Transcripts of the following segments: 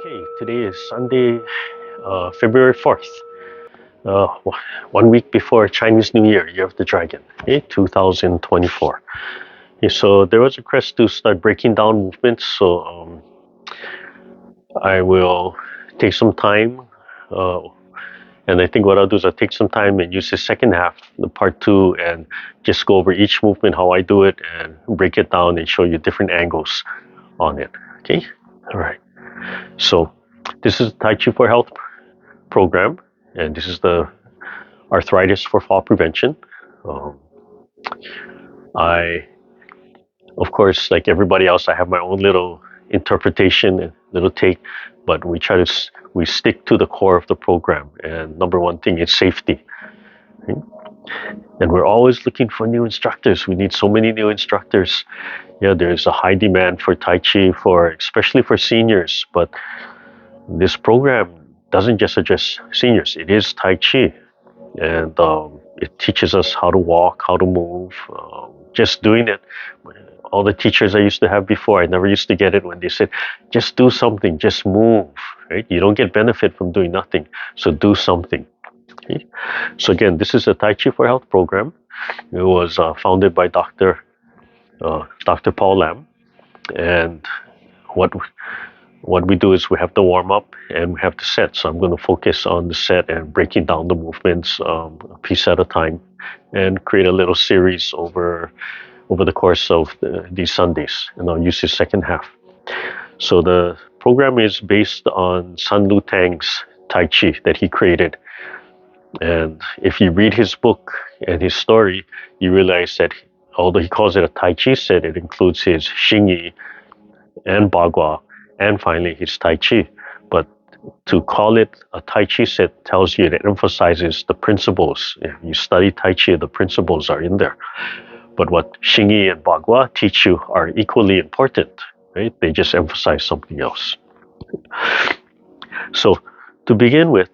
Okay, today is Sunday, February 4th, uh, 1 week before Chinese New Year, Year of the Dragon, okay, 2024. Okay, so there was a request to start breaking down movements, so I will take some time, uh, and I think what I'll do is I'll take some time and use the second half, the part two, and just go over each movement, how I do it, and break it down and show you different angles on it, okay? All right, so this is Taichi for Health program, and this is the Arthritis for Fall Prevention. Um, I, of course, like everybody else, I have my own little interpretation and little take, but we stick to the core of the program. And number one thing is safety. Right? And we're always looking for new instructors. We need so many new instructors. Yeah, there's a high demand for Tai Chi especially for seniors, but this program doesn't just address seniors. It is Tai Chi, and it teaches us how to walk, how to move. Just doing it. All the teachers I used to have before, I never used to get it when they said, "Just do something, just move." Right? You don't get benefit from doing nothing, so do something. Okay? So again, this is a Tai Chi for Health program. It was founded by Dr. Paul Lam, and what what we do is we have the warm up and we have the set. So I'm going to focus on the set and breaking down the movements a piece at a time, and create a little series over the course of these Sundays. And I'll use the second half. So the program is based on Sun Lu Tang's Tai Chi that he created. And if you read his book and his story, you realize that although he calls it a Tai Chi set, it includes his Xingyi and Bagua, and finally his Tai Chi. But to call it a Tai Chi set tells you, it emphasizes the principles. If you study Tai Chi, the principles are in there. But what Xingyi and Bagua teach you are equally important, right? They just emphasize something else. So to begin with,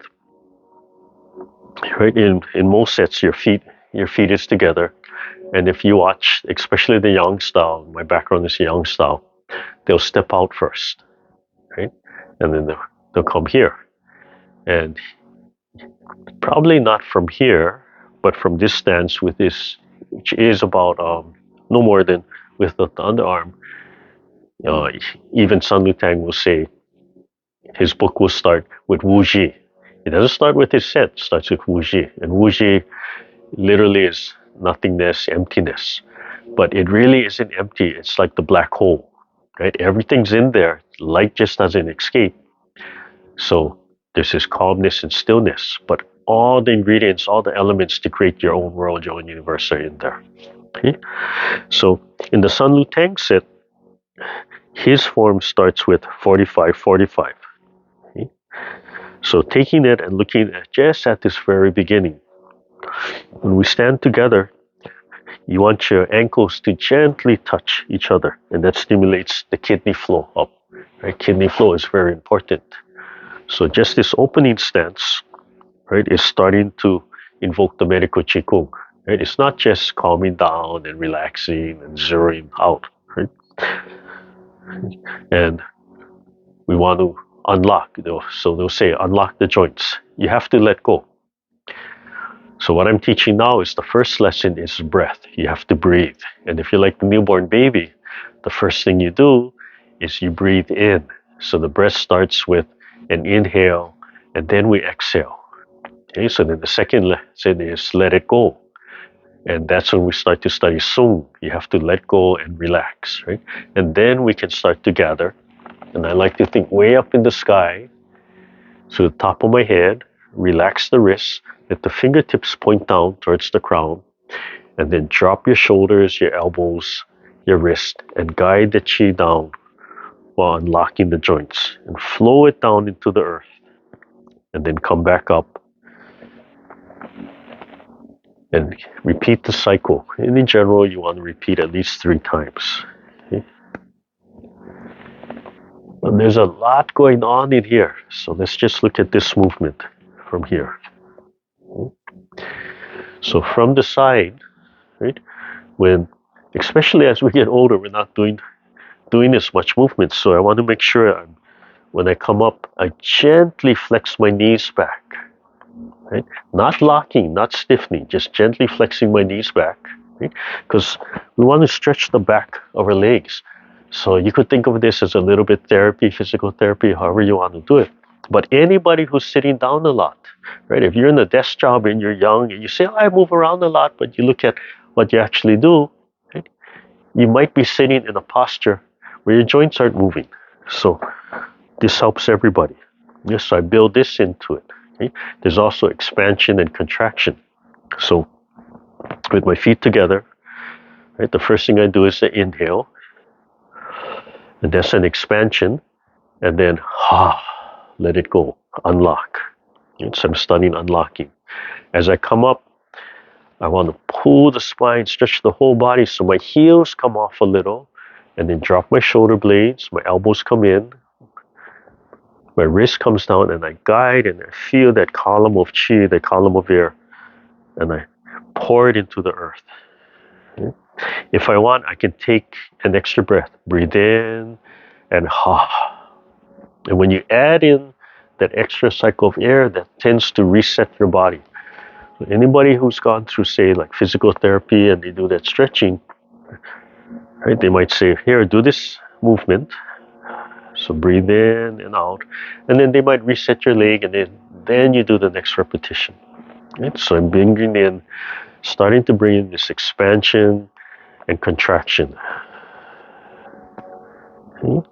right, in most sets, your feet is together. And if you watch, especially the Yang style, my background is Yang style, they'll step out first, right? And then they'll come here. And probably not from here, but from this stance with this, which is about no more than with the underarm. Even Sun Lutang will say his book will start with Wu Ji. It doesn't start with his set, it starts with Wu Ji. And Wu Ji literally is nothingness, emptiness. But it really isn't empty, it's like the black hole, right? Everything's in there, light just doesn't escape. So there's this calmness and stillness, but all the ingredients, all the elements to create your own world, your own universe are in there. Okay? So in the Sun Lu Tang set, his form starts with 45-45. Okay? So taking it and looking at just at this very beginning, when we stand together, you want your ankles to gently touch each other, and that stimulates the kidney flow up. Right? Kidney flow is very important. So just this opening stance, right, is starting to invoke the medical Qigong. Right? It's not just calming down and relaxing and zeroing out. Right? And we want to unlock. So they'll say, unlock the joints. You have to let go. So what I'm teaching now is the first lesson is breath. You have to breathe. And if you're like the newborn baby, the first thing you do is you breathe in. So the breath starts with an inhale, and then we exhale. Okay, so then the second lesson is let it go. And that's when we start to study Sung. You have to let go and relax, right? And then we can start to gather. And I like to think way up in the sky, so the top of my head, relax the wrists, let the fingertips point down towards the crown, and then drop your shoulders, your elbows, your wrist, and guide the chi down while unlocking the joints, and flow it down into the earth, and then come back up and repeat the cycle. And in general, you want to repeat at least 3 times. Okay? And there's a lot going on in here, so let's just look at this movement from here. Okay? So from the side, right, especially as we get older, we're not doing as much movement. So I want to make sure I'm When I come up, I gently flex my knees back, right? Not locking, not stiffening, just gently flexing my knees back, right? Because we want to stretch the back of our legs. So you could think of this as a little bit therapy, physical therapy, however you want to do it. But anybody who's sitting down a lot, right? If you're in a desk job and you're young and you say, oh, I move around a lot, but you look at what you actually do, right? You might be sitting in a posture where your joints aren't moving. So this helps everybody. Yes, so I build this into it. Okay? There's also expansion and contraction. So with my feet together, right, the first thing I do is to inhale, and that's an expansion, and then let it go, unlock. And so I'm studying unlocking. As I come up, I want to pull the spine, stretch the whole body so my heels come off a little, and then drop my shoulder blades, my elbows come in, my wrist comes down, and I guide and I feel that column of chi, that column of air, and I pour it into the earth. Okay? If I want, I can take an extra breath. Breathe in and And when you add in that extra cycle of air, that tends to reset your body. So anybody who's gone through, say, like physical therapy and they do that stretching, right? They might say, here, do this movement. So breathe in and out. And then they might reset your leg, and then you do the next repetition. Right? So I'm bringing in, starting to bring in this expansion and contraction. Okay?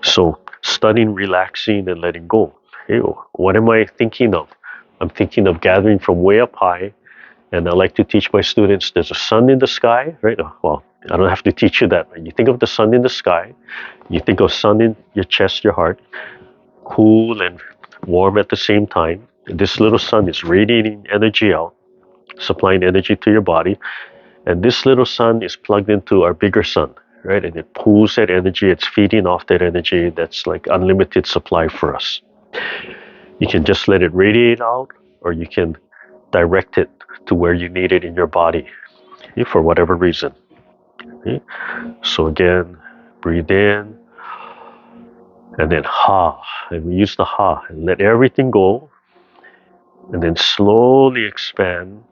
So studying relaxing and letting go. Okay? What am I thinking of? I'm thinking of gathering from way up high, and I like to teach my students there's a sun in the sky, right? Well, I don't have to teach you that. Right? You think of the sun in the sky, you think of sun in your chest, your heart, cool and warm at the same time. This little sun is radiating energy out, supplying energy to your body, and this little sun is plugged into our bigger sun, right? And it pulls that energy, it's feeding off that energy. That's like unlimited supply for us. You can just let it radiate out, or you can direct it to where you need it in your body, okay, for whatever reason. Okay? So again, breathe in, and then and we use the and let everything go, and then slowly expand.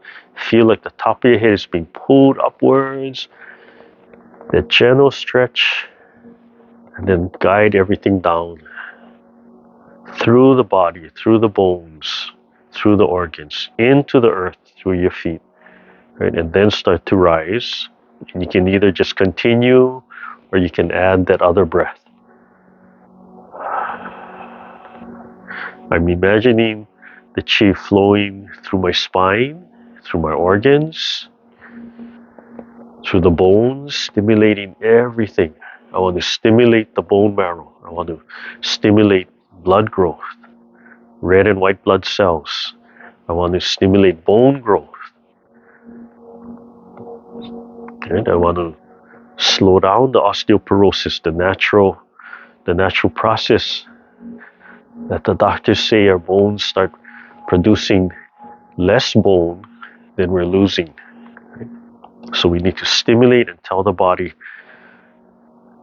Feel like the top of your head is being pulled upwards, that gentle stretch, and then guide everything down through the body, through the bones, through the organs, into the earth through your feet, right? And then start to rise. And you can either just continue, or you can add that other breath. I'm imagining the chi flowing through my spine, through my organs, through the bones, stimulating everything. I want to stimulate the bone marrow. I want to stimulate blood growth, red and white blood cells. I want to stimulate bone growth. And I want to slow down the osteoporosis, the natural process that the doctors say our bones start producing less bone than we're losing. Right? So we need to stimulate and tell the body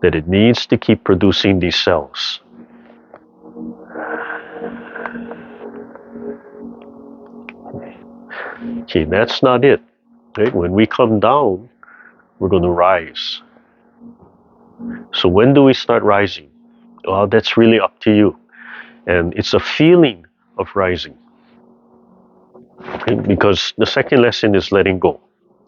that it needs to keep producing these cells. Okay, that's not it. Right? When we come down, we're going to rise. So when do we start rising? Well, that's really up to you. And it's a feeling of rising. Okay? Because the second lesson is letting go.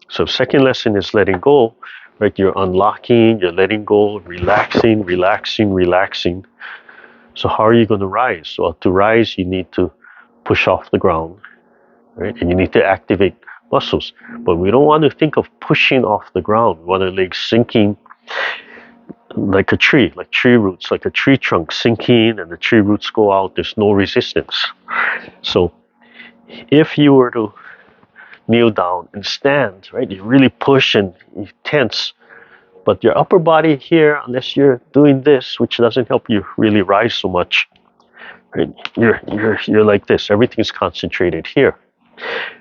So second lesson is letting go, right? You're unlocking, you're letting go, relaxing, relaxing, relaxing. So how are you going to rise? Well, to rise, you need to push off the ground, right? And you need to activate muscles. But we don't want to think of pushing off the ground. We want our legs sinking like a tree, like tree roots, like a tree trunk sinking, and the tree roots go out. There's no resistance. So if you were to kneel down and stand, right, you really push and you tense, but your upper body here, unless you're doing this, which doesn't help you really rise so much, right, you're like this. Everything's concentrated here.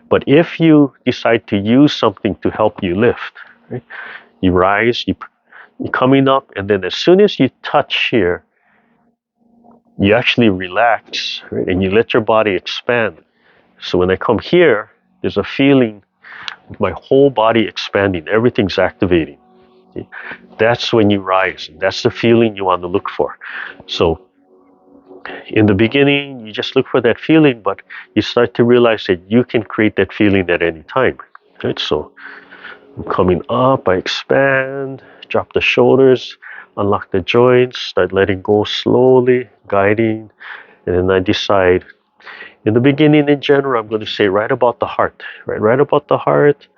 But if you decide to use something to help you lift, right, you rise, you're coming up, and then as soon as you touch here, you actually relax, right? And you let your body expand. So when I come here, there's a feeling of my whole body expanding, everything's activating. Okay? That's when you rise. That's the feeling you want to look for. So in the beginning, you just look for that feeling, but you start to realize that you can create that feeling at any time. Right? So I'm coming up, I expand, drop the shoulders, unlock the joints, start letting go slowly, guiding, and then I decide. In the beginning, in general, I'm going to say right about the heart. Right about the heart.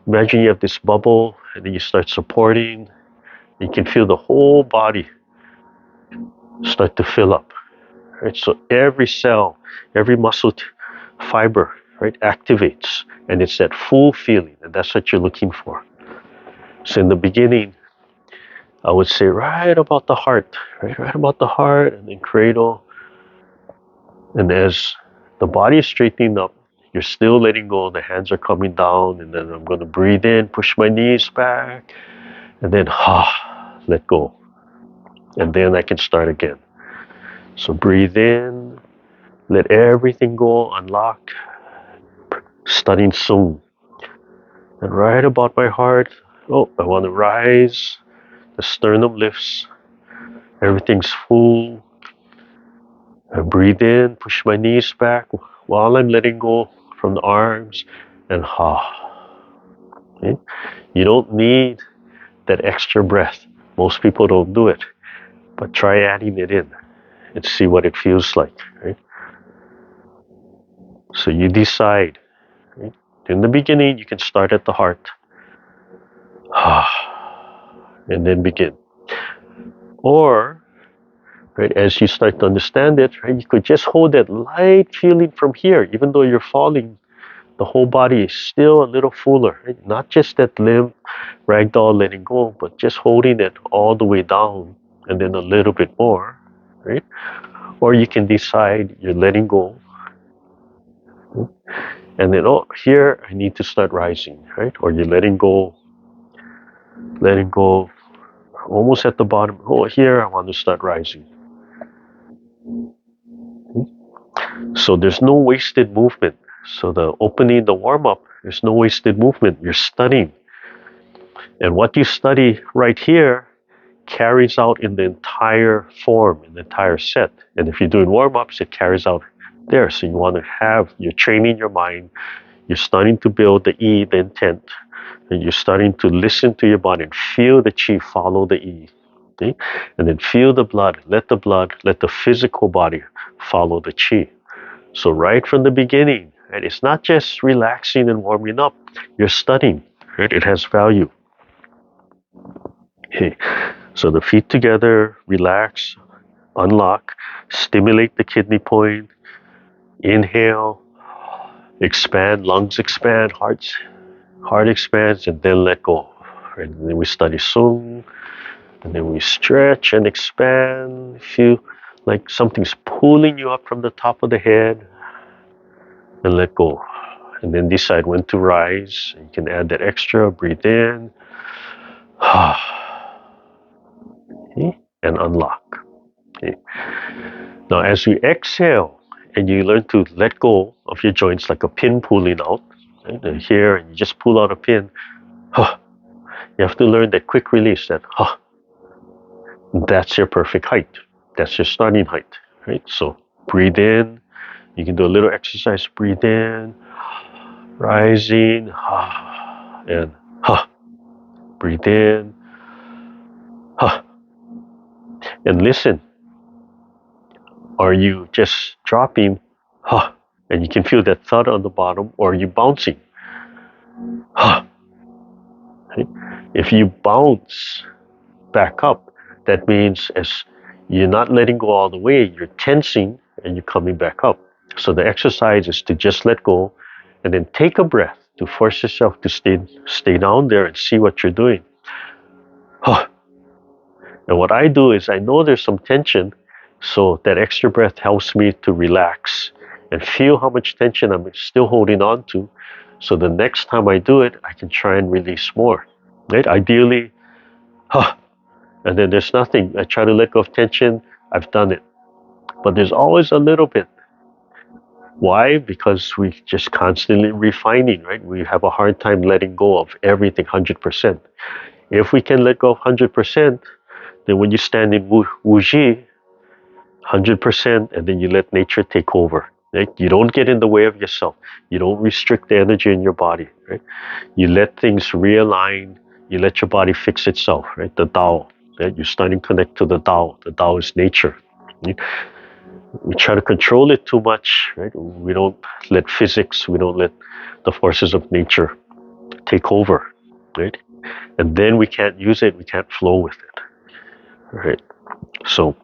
Imagine you have this bubble, and then you start supporting. You can feel the whole body start to fill up. Right? So every cell, every muscle fiber, right, activates, and it's that full feeling, and that's what you're looking for. So in the beginning, I would say right about the heart, right about the heart, and then cradle. And as the body is straightening up, you're still letting go. The hands are coming down, and then I'm going to breathe in, push my knees back, and then let go. And then I can start again. So breathe in, let everything go, unlock, studying Sung. And right about my heart, I want to rise. The sternum lifts, everything's full. I breathe in, push my knees back while I'm letting go from the arms, and Okay? You don't need that extra breath. Most people don't do it, but try adding it in and see what it feels like. Right? So you decide. Right? In the beginning, you can start at the heart, and then begin. Or, right, as you start to understand it, right, you could just hold that light feeling from here, even though you're falling. The whole body is still a little fuller, right? Not just that limb, ragdoll letting go, but just holding it all the way down and then a little bit more, right? Or you can decide you're letting go, and then, here I need to start rising, right? Or you're letting go almost at the bottom. Here I want to start rising. So there's no wasted movement. So the opening, the warm up, there's no wasted movement. You're studying. And what you study right here carries out in the entire form, in the entire set. And if you're doing warm ups, it carries out there. So you want to you're training your mind, you're starting to build the E, the intent, and you're starting to listen to your body and feel the chi follow the E. Okay? And then feel the blood, let the physical body follow the chi. So right from the beginning, right, it's not just relaxing and warming up, you're studying, right? It has value. Okay. So the feet together, relax, unlock, stimulate the kidney point, inhale, expand, lungs expand, heart expands, and then let go. And then we study Sung, and then we stretch and expand. Feel like something's pulling you up from the top of the head, and let go. And then decide when to rise. You can add that extra, breathe in, okay, and unlock. Okay. Now, as you exhale and you learn to let go of your joints like a pin pulling out, right? And here, and you just pull out a pin, you have to learn that quick release, that's your perfect height. That's your starting height, right? So breathe in. You can do a little exercise. Breathe in, rising, and breathe in, and listen. Are you just dropping, and you can feel that thud on the bottom, or are you bouncing? Right? If you bounce back up, that means as you're not letting go all the way, you're tensing and you're coming back up. So the exercise is to just let go and then take a breath to force yourself to stay down there and see what you're doing. And what I do is I know there's some tension, so that extra breath helps me to relax and feel how much tension I'm still holding on to. So the next time I do it, I can try and release more. Right? Ideally, and then there's nothing. I try to let go of tension. I've done it. but there's always a little bit. Why? Because we just constantly refining, right? We have a hard time letting go of everything 100%. If we can let go of 100%, then when you stand in Wuji, 100%, and then you let nature take over. Right? You don't get in the way of yourself. You don't restrict the energy in your body. Right? You let things realign. You let your body fix itself. Right? The Tao. Right? You're starting to connect to the Tao. The Tao is nature. Right? We try to control it too much. Right? We don't let physics. We don't let the forces of nature take over. Right? And then we can't use it. We can't flow with it. Right? So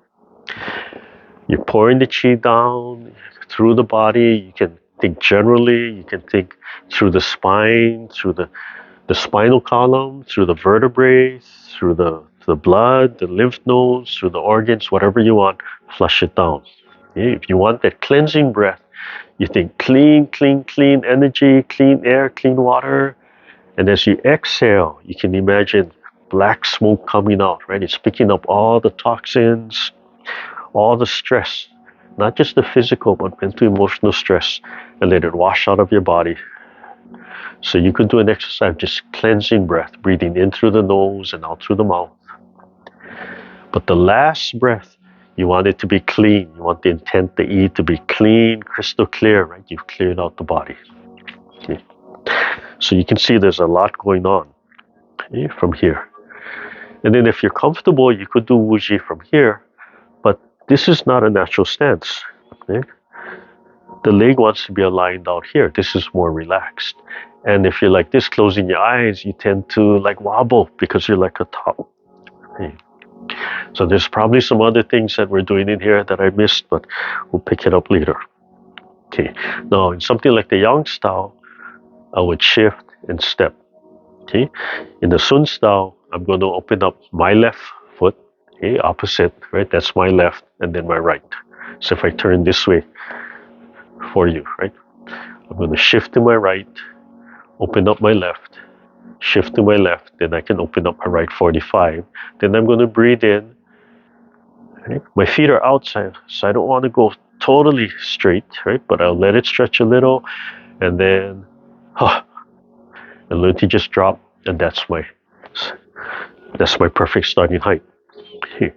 you're pouring the qi down through the body. You can think generally. You can think through the spine, through the spinal column, through the vertebrae, through the blood, the lymph nodes, through the organs, whatever you want, flush it down. Okay? If you want that cleansing breath, you think clean, clean, clean energy, clean air, clean water. And as you exhale, you can imagine black smoke coming out, right? It's picking up all the toxins, all the stress, not just the physical, but mental, emotional stress, and let it wash out of your body. So you could do an exercise just cleansing breath, breathing in through the nose and out through the mouth. But the last breath, you want it to be clean. You want the intent, the E, to be clean, crystal clear, right? You've cleared out the body. Okay. So you can see there's a lot going on, okay, from here. And then if you're comfortable, you could do Wuji from here, but this is not a natural stance. Okay? The leg wants to be aligned out here. This is more relaxed. And if you're like this, closing your eyes, you tend to like wobble because you're like a top. Okay. So there's probably some other things that we're doing in here that I missed, but we'll pick it up later. Okay. Now, in something like the Yang style, I would shift and step. Okay. In the Sun style, I'm going to open up my left foot, okay, opposite, right? That's my left, and then my right. So if I turn this way for you, right? I'm going to shift to my right, open up my left, shift to my left, then I can open up my right 45. Then I'm going to breathe in. Right? My feet are outside, so I don't want to go totally straight, right? But I'll let it stretch a little, and then, and learn to just drop, and that's my perfect starting height. Okay.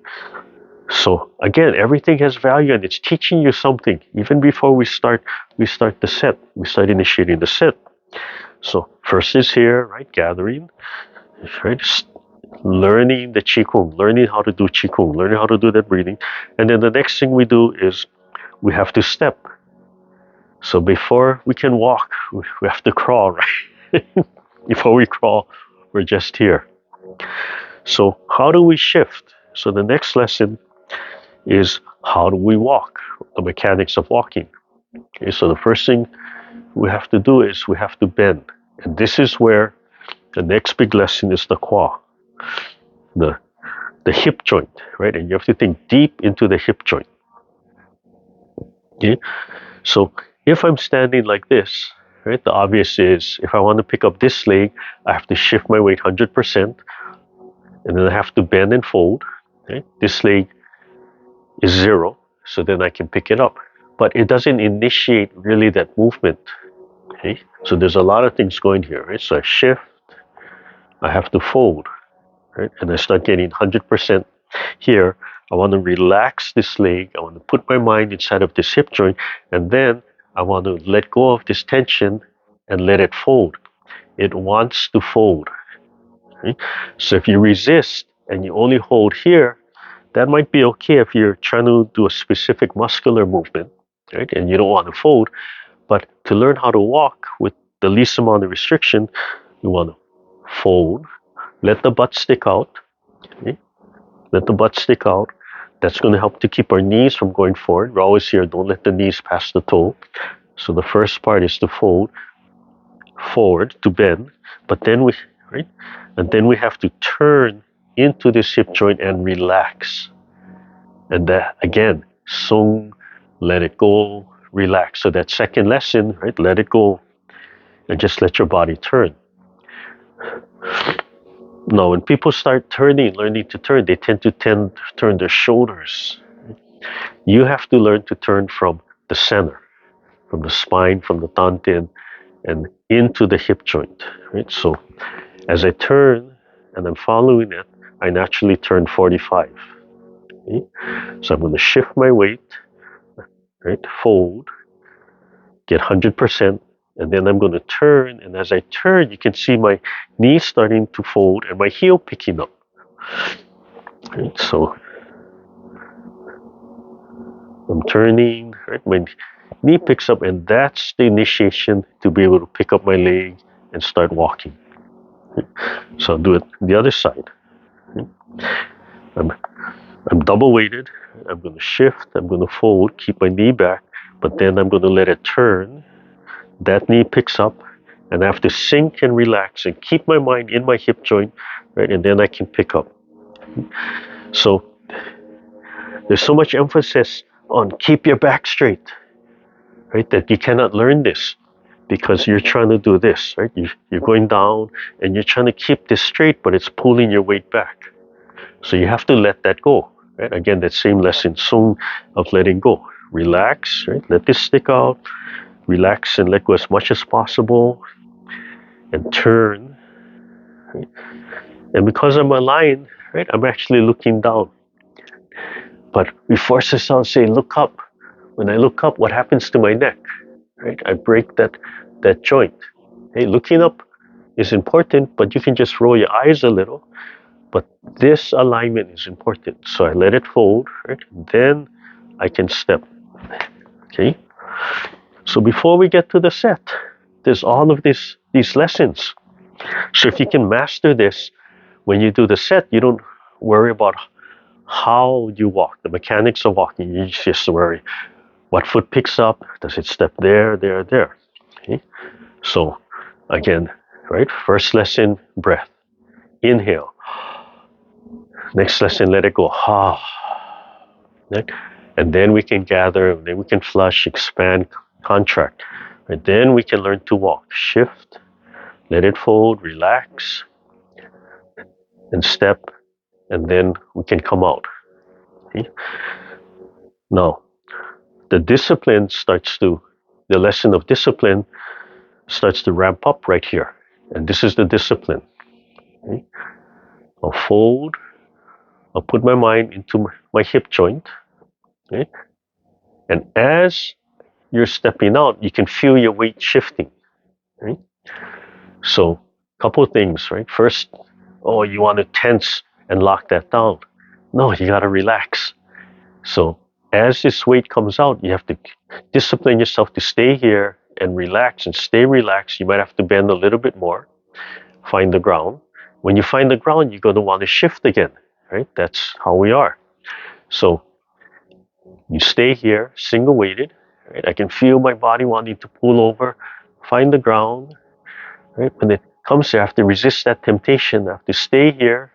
So again, everything has value, and it's teaching you something. Even before we start the set. We start initiating the set. So first is here, right? Gathering, right? Learning the Qigong, learning how to do Qigong, learning how to do that breathing. And then the next thing we do is we have to step. So before we can walk, we have to crawl, right? Before we crawl, we're just here. So how do we shift? So the next lesson is how do we walk? The mechanics of walking. Okay, so the first thing we have to do is we have to bend. And this is where the next big lesson is the qua, the hip joint, right? And you have to think deep into the hip joint. Okay? So if I'm standing like this, right, the obvious is if I want to pick up this leg, I have to shift my weight 100%, and then I have to bend and fold. Okay? This leg is 0, so then I can pick it up. But it doesn't initiate really that movement. Okay? So there's a lot of things going here, right? So I shift, I have to fold, right? And I start getting 100% here. I want to relax this leg. I want to put my mind inside of this hip joint, and then I want to let go of this tension and let it fold. It wants to fold. Okay? So if you resist and you only hold here, that might be okay if you're trying to do a specific muscular movement, right? And you don't want to fold. But to learn how to walk with the least amount of restriction, you want to fold, let the butt stick out. Okay? Let the butt stick out. That's going to help to keep our knees from going forward. We're always here, don't let the knees pass the toe. So the first part is to fold forward, to bend, but then right? And then we have to turn into this hip joint and relax. And that, again, sung, let it go, relax. So that second lesson, right? Let it go and just let your body turn. Now, when people start learning to turn, they tend to turn their shoulders. You have to learn to turn from the center, from the spine, from the Tan Tian, and into the hip joint, right? So as I turn and I'm following it, I naturally turn 45. Okay? So I'm going to shift my weight, right? Fold, get 100%, and then I'm going to turn. And as I turn, you can see my knee starting to fold and my heel picking up. Right? So I'm turning, right? My knee picks up, and that's the initiation to be able to pick up my leg and start walking. Right? So I'll do it the other side. Right? I'm double weighted. I'm going to shift. I'm going to fold, keep my knee back, but then I'm going to let it turn. That knee picks up, and I have to sink and relax and keep my mind in my hip joint, right? And then I can pick up. So there's so much emphasis on keep your back straight, right? That you cannot learn this because you're trying to do this, right? You're going down and you're trying to keep this straight, but it's pulling your weight back. So you have to let that go, right? Again, that same lesson, Sung, of letting go. Relax, right? Let this stick out. Relax and let go as much as possible, and turn. Right? And because I'm aligned, right, I'm actually looking down. But we force ourselves to say, look up. When I look up, what happens to my neck? Right? I break that joint. Hey, looking up is important, but you can just roll your eyes a little. But this alignment is important. So I let it fold, right? Then I can step. Okay. So before we get to the set, there's all of these lessons. So if you can master this, when you do the set, you don't worry about how you walk, the mechanics of walking. You just worry what foot picks up, does it step there, there, there. Okay? So again, right? First lesson, breath. Inhale. Next lesson, let it go. Right? And then we can gather, then we can flush, expand, contract. Right? Then we can learn to walk. Shift, let it fold, relax, and step, and then we can come out. Okay? Now, the lesson of discipline starts to ramp up right here. And this is the discipline. Okay? I'll fold, I'll put my mind into my hip joint. Okay? And as you're stepping out, you can feel your weight shifting. Right? So, a couple of things, right? First, you want to tense and lock that down. No, you got to relax. So, as this weight comes out, you have to discipline yourself to stay here and relax and stay relaxed. You might have to bend a little bit more, find the ground. When you find the ground, you're going to want to shift again, right? That's how we are. So, you stay here, single weighted, right? I can feel my body wanting to pull over, find the ground, right? When it comes here, I have to resist that temptation. I have to stay here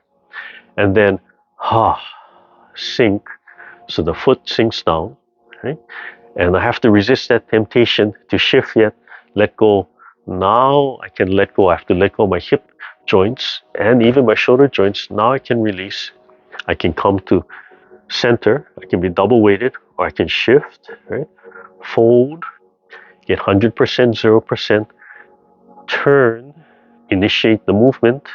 and then sink. So the foot sinks down, right? And I have to resist that temptation to shift yet, let go. Now I can let go. I have to let go of my hip joints and even my shoulder joints. Now I can release. I can come to center. I can be double weighted or I can shift, right? Fold, get 100%, 0%, turn, initiate the movement,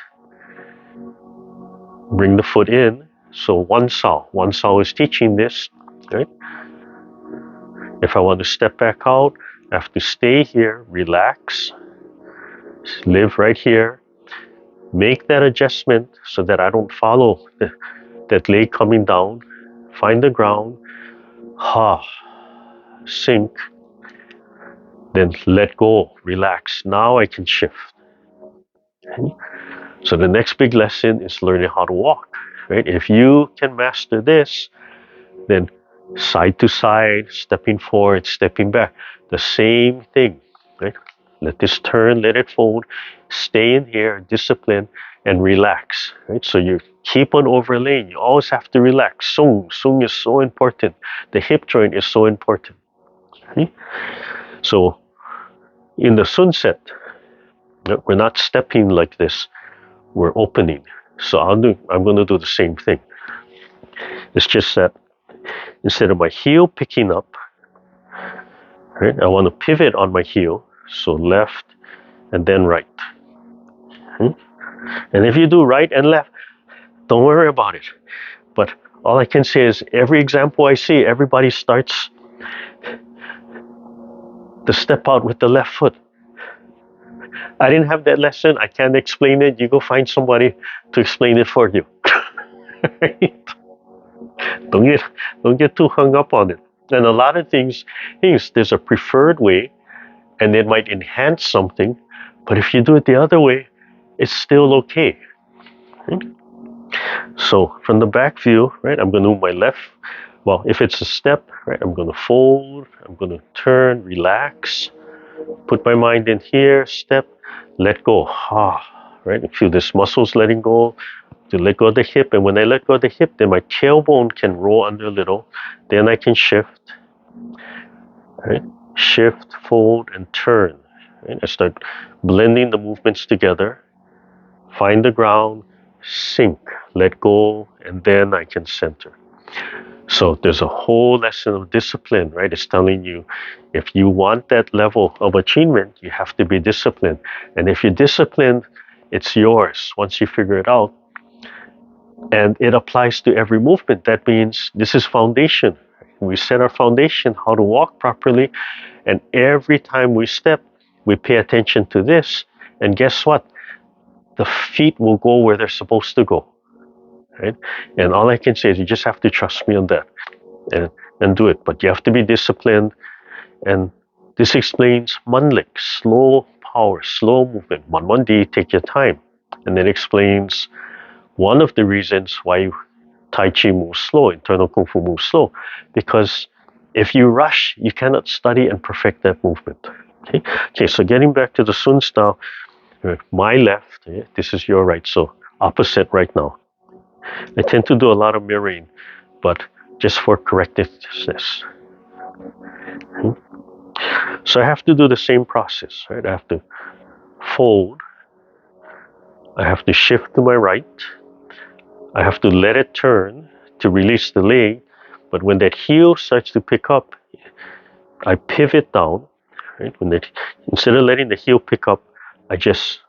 bring the foot in. So one sao is teaching this, right? If I want to step back out, I have to stay here, relax, live right here, make that adjustment so that I don't follow that leg coming down, find the ground, sink, then let go, relax. Now I can shift. Okay? So the next big lesson is learning how to walk, right? If you can master this, then side to side, stepping forward, stepping back, the same thing, right? Let this turn, let it fold, stay in here, discipline, and relax, right? So you keep on overlaying. You always have to relax. Sung is so important. The hip joint is so important. Okay? So in the Sun set, we're not stepping like this. We're opening. So I'm going to do the same thing. It's just that Instead of my heel picking up, right, I want to pivot on my heel. So left and then right. And if you do right and left, don't worry about it. But all I can say is every example I see, everybody starts to step out with the left foot. I didn't have that lesson. I can't explain it. You go find somebody to explain it for you. Right? Don't get too hung up on it. And a lot of things, there's a preferred way, and it might enhance something. But if you do it the other way, it's still okay. Right? So from the back view, right, I'm going to move my left. Well, if it's a step, right, I'm going to fold. I'm going to turn, relax, put my mind in here, step, let go. Right, feel this muscles letting go. To let go of the hip, and when I let go of the hip, then my tailbone can roll under a little. Then I can shift, right? Shift, fold, and turn. Right? I start blending the movements together. Find the ground, sink, let go, and then I can center. So there's a whole lesson of discipline, right? It's telling you if you want that level of achievement, you have to be disciplined. And if you're disciplined, it's yours once you figure it out. And it applies to every movement. That means this is foundation. We set our foundation, how to walk properly. And every time we step, we pay attention to this. And guess what? The feet will go where they're supposed to go. Right? And all I can say is you just have to trust me on that and do it. But you have to be disciplined. And this explains manlik, slow power, slow movement. Manwandi, take your time. And it explains one of the reasons why Taichi moves slow, internal Kung Fu moves slow, because if you rush, you cannot study and perfect that movement. Okay, so getting back to the Sun style, my left, this is your right, so opposite right now. I tend to do a lot of mirroring, but just for correctness. So I have to do the same process, right? I have to fold, I have to shift to my right, I have to let it turn to release the leg, but when that heel starts to pick up, I pivot down. Right? Instead of letting the heel pick up, I just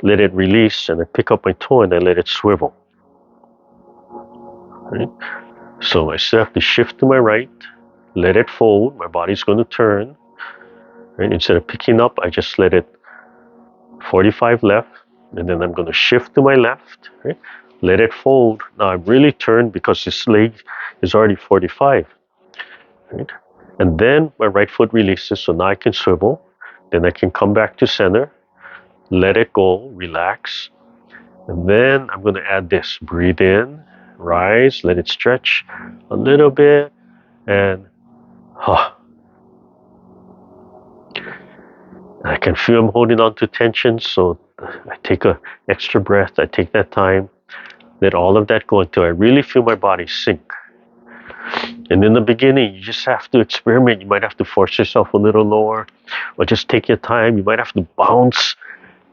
let it release and I pick up my toe and I let it swivel. Right? So I still have to shift to my right, let it fold, my body's going to turn. Right? Instead of picking up, I just let it 45 left, and then I'm going to shift to my left. Right? Let it fold. Now I'm really turned because this leg is already 45. Right? And then my right foot releases, so now I can swivel. Then I can come back to center, let it go, relax. And then I'm going to add this. Breathe in, rise, let it stretch a little bit, and I can feel I'm holding on to tension, so I take an extra breath. I take that time, let all of that go until I really feel my body sink. And in the beginning, you just have to experiment. You might have to force yourself a little lower, or just take your time. You might have to bounce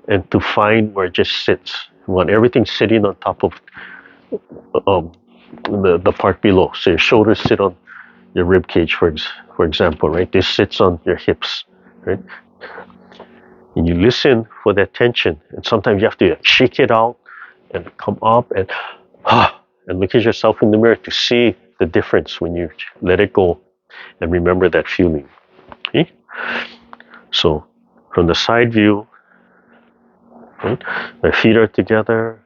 and to find where it just sits. You want everything sitting on top of the part below. So your shoulders sit on your rib cage, for example, right? This sits on your hips, right? And you listen for that tension. And sometimes you have to shake it out and come up and look at yourself in the mirror to see the difference when you let it go and remember that feeling. Okay? So from the side view, right, my feet are together.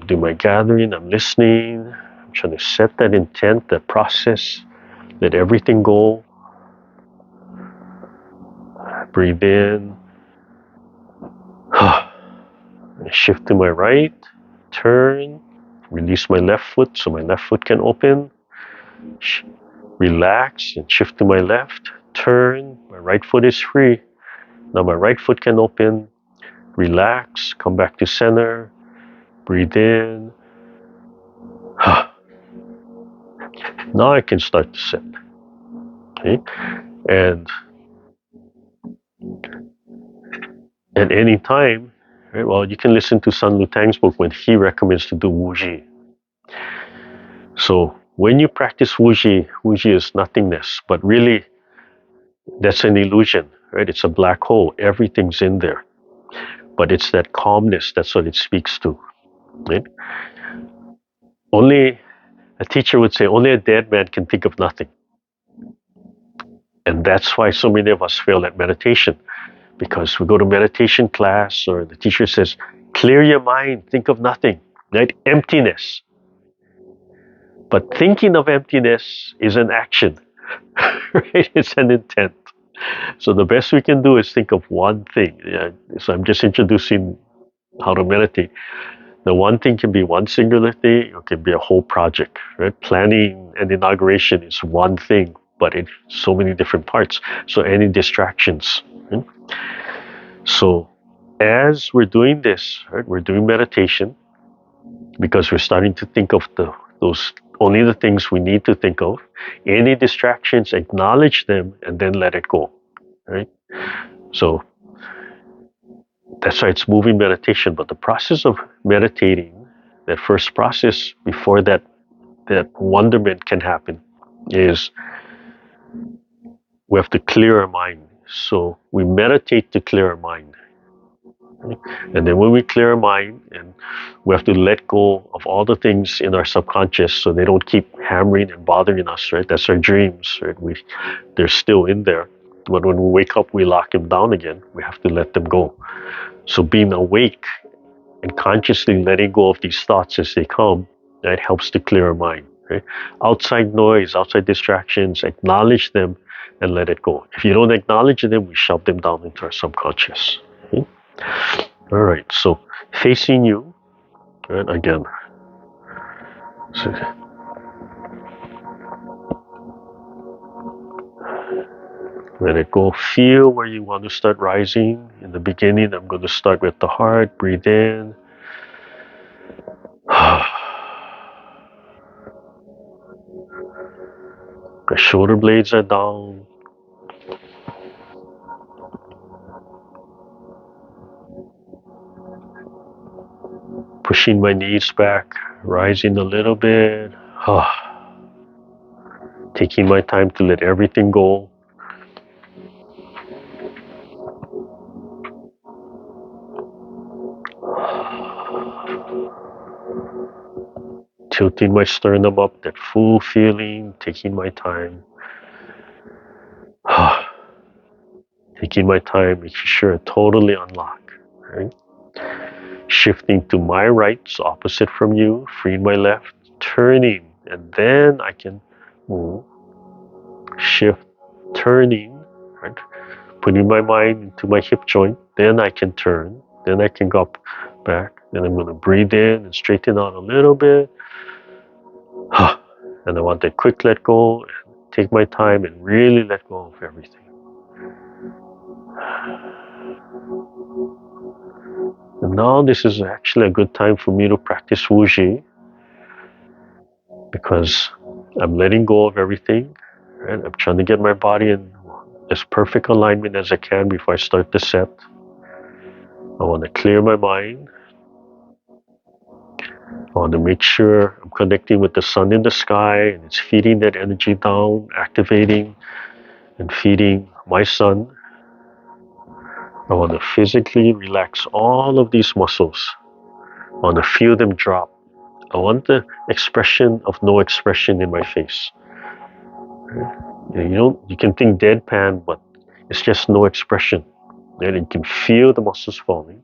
Do my gathering, I'm listening. I'm trying to set that intent, that process, let everything go. Breathe in. Shift to my right, turn, release my left foot so my left foot can open. Relax and shift to my left, turn, my right foot is free. Now my right foot can open. Relax, come back to center, breathe in. Now I can start to sit. Okay? And at any time, right, well, you can listen to Sun Lutang's book when he recommends to do Wuji. So when you practice wuji, wuji is nothingness, but really that's an illusion, right? It's a black hole. Everything's in there. But it's that calmness, that's what it speaks to. Right? Only a teacher would say, only a dead man can think of nothing. And that's why so many of us fail at meditation, because we go to meditation class or the teacher says, clear your mind, think of nothing, right? Emptiness. But thinking of emptiness is an action, right? It's an intent. So the best we can do is think of one thing. Yeah, so I'm just introducing how to meditate. The one thing can be one singular thing, or it can be a whole project, right? Planning an inauguration is one thing, but it's so many different parts. So any distractions. Right? So as we're doing this, right, we're doing meditation because we're starting to think of those only the things we need to think of. Any distractions, acknowledge them, and then let it go. Right? So that's why it's moving meditation. But the process of meditating, that first process before that wonderment can happen, is we have to clear our mind. So we meditate to clear our mind. And then when we clear our mind, and we have to let go of all the things in our subconscious so they don't keep hammering and bothering us, right? That's our dreams, right? They're still in there. But when we wake up, we lock them down again. We have to let them go. So being awake and consciously letting go of these thoughts as they come, that helps to clear our mind. Right? Outside noise, outside distractions, acknowledge them and let it go. If you don't acknowledge them, we shove them down into our subconscious. Okay? All right, so facing you, right, again. So, let it go. Feel where you want to start rising. In the beginning, I'm going to start with the heart. Breathe in. The shoulder blades are down. Pushing my knees back, rising a little bit. Taking my time to let everything go. Tilting my sternum up, that full feeling, taking my time. Taking my time, making sure I totally unlock. Right? Shifting to my right, so opposite from you, freeing my left, turning, and then I can move, shift, turning, right? Putting my mind into my hip joint, then I can turn, then I can go up, back, then I'm going to breathe in and straighten out a little bit. And I want that quick let go, and take my time and really let go of everything. And now this is actually a good time for me to practice wuji, because I'm letting go of everything, right? I'm trying to get my body in as perfect alignment as I can before I start the set. I want to clear my mind. I want to make sure I'm connecting with the sun in the sky, and it's feeding that energy down, activating and feeding my sun. I want to physically relax all of these muscles. I want to feel them drop. I want the expression of no expression in my face. You can think deadpan, but it's just no expression. And you can feel the muscles falling.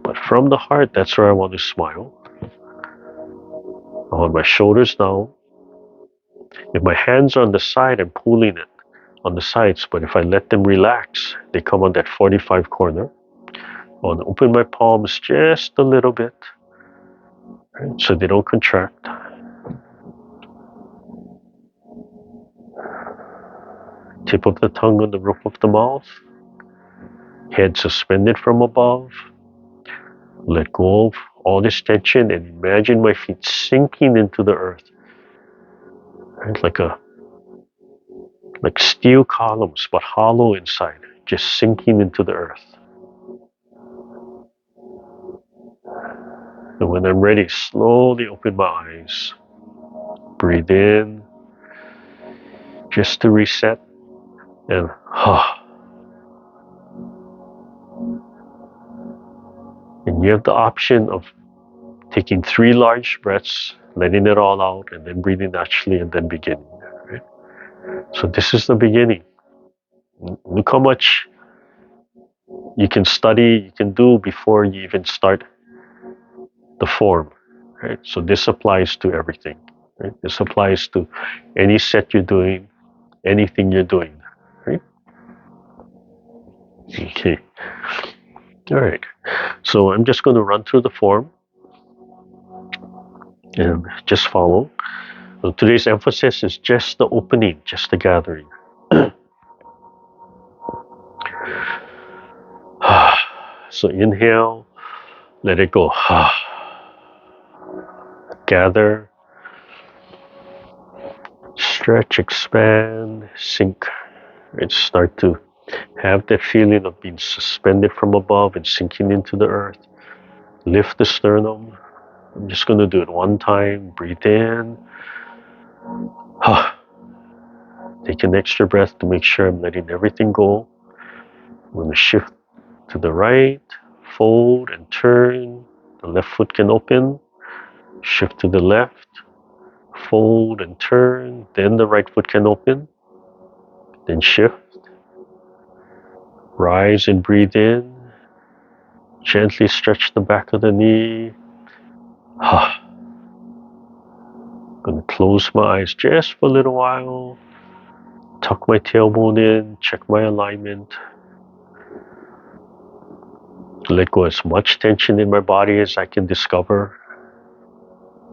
But from the heart, that's where I want to smile. I want my shoulders down. If my hands are on the side, I'm pulling it on the sides. But if I let them relax, they come on that 45 corner. I want to open my palms just a little bit, right, so they don't contract. Tip of the tongue on the roof of the mouth. Head suspended from above. Let go of all this tension and imagine my feet sinking into the earth. Right? Like steel columns, but hollow inside, just sinking into the earth. And when I'm ready, slowly open my eyes. breathe in just to reset, and and you have the option of taking 3 large breaths, letting it all out, and then breathing naturally, and then beginning. Right? So this is the beginning. Look how much you can study, you can do before you even start the form. Right? So this applies to everything. Right? This applies to any set you're doing, anything you're doing. Right? Okay. All right. So I'm just going to run through the form and just follow. So today's emphasis is just the opening, just the gathering. So inhale, let it go. Gather, stretch, expand, sink. And start to have that feeling of being suspended from above and sinking into the earth. Lift the sternum. I'm just going to do it one time. Breathe in. Take an extra breath to make sure I'm letting everything go. I'm going to shift to the right, fold and turn. The left foot can open. Shift to the left, fold and turn. Then the right foot can open. Then shift. Rise and breathe in. Gently stretch the back of the knee. I'm going to close my eyes just for a little while. Tuck my tailbone in, check my alignment. Let go as much tension in my body as I can discover.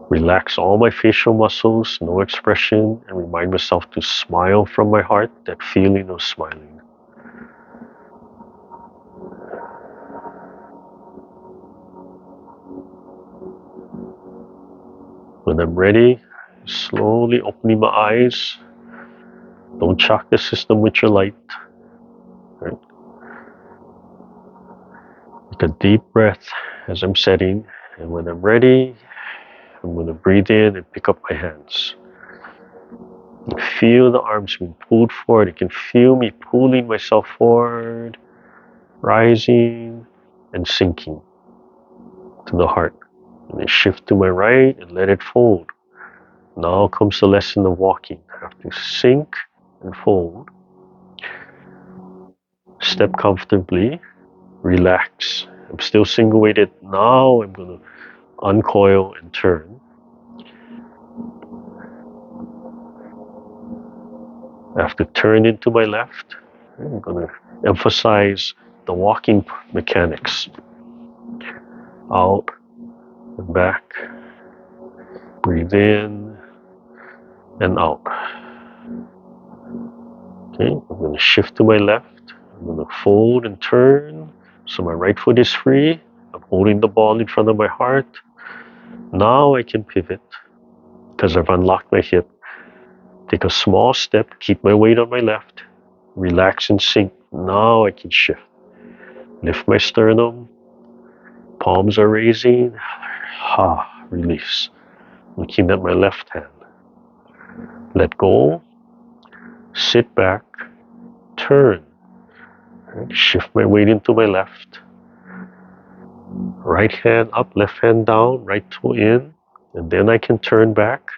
Relax all my facial muscles, no expression, and remind myself to smile from my heart, that feeling of smiling. When I'm ready, slowly opening my eyes. Don't shock the system with your light. Right? Take a deep breath as I'm setting, and when I'm ready, I'm going to breathe in and pick up my hands. And feel the arms being pulled forward. You can feel me pulling myself forward, rising and sinking to the heart. And then shift to my right and let it fold. Now comes the lesson of walking. I have to sink and fold. Step comfortably, relax. I'm still single weighted. Now I'm going to uncoil and turn. I have to turn into my left. I'm going to emphasize the walking mechanics. Out and back. Breathe in and out. Okay, I'm going to shift to my left. I'm going to fold and turn. So my right foot is free. I'm holding the ball in front of my heart. Now I can pivot because I've unlocked my hip. Take a small step, keep my weight on my left. Relax and sink. Now I can shift. Lift my sternum. Palms are raising. Release. Looking at my left hand. Let go. Sit back. Turn. Shift my weight into my left. Right hand up, left hand down, right toe in. And then I can turn back.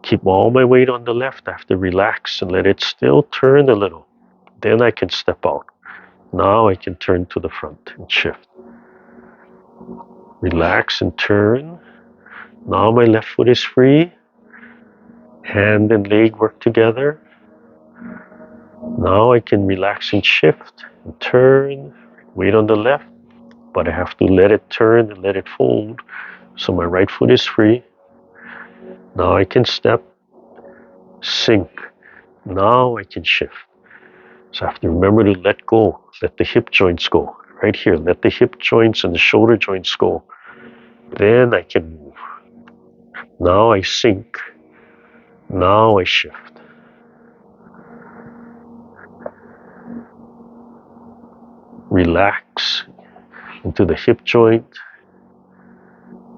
Keep all my weight on the left. I have to relax and let it still turn a little. Then I can step out. Now I can turn to the front and shift. Relax and turn. Now my left foot is free. Hand and leg work together. Now I can relax and shift and turn. Weight on the left, but I have to let it turn and let it fold. So my right foot is free. Now I can step, sink. Now I can shift. So I have to remember to let go. Let the hip joints go. Right here, let the hip joints and the shoulder joints go. Then I can move. Now I sink. Now I shift. Relax into the hip joint.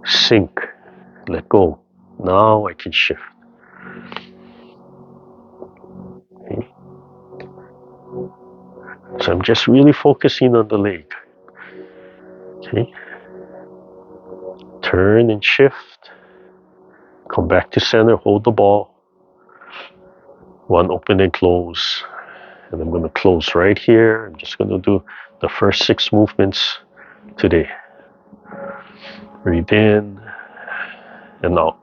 Sink. Let go. Now I can shift. So I'm just really focusing on the leg. Okay. Turn and shift. Come back to center, hold the ball. One open and close. And I'm going to close right here. I'm just going to do the first 6 movements today. Breathe in and out.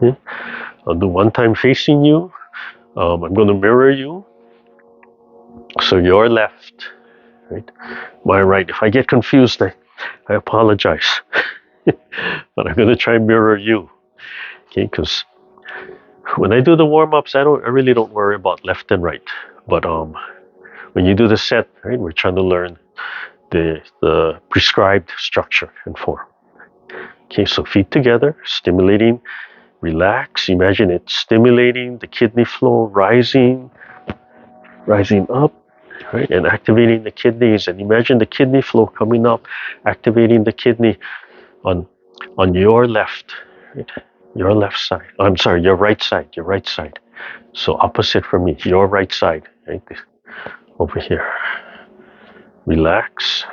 Okay. I'll do one time facing you. I'm going to mirror you. So your left, right? My right. If I get confused, I apologize. But I'm going to try and mirror you. Okay, because when I do the warm-ups, I really don't worry about left and right. But when you do the set, right, we're trying to learn the prescribed structure and form. Okay, so feet together, stimulating, relax. Imagine it stimulating the kidney flow, rising up, right, and activating the kidneys. And imagine the kidney flow coming up, activating the kidney on your left, right? Your left side. I'm sorry, your right side. Your right side. So opposite from me, your right side, right? Over here. Relax.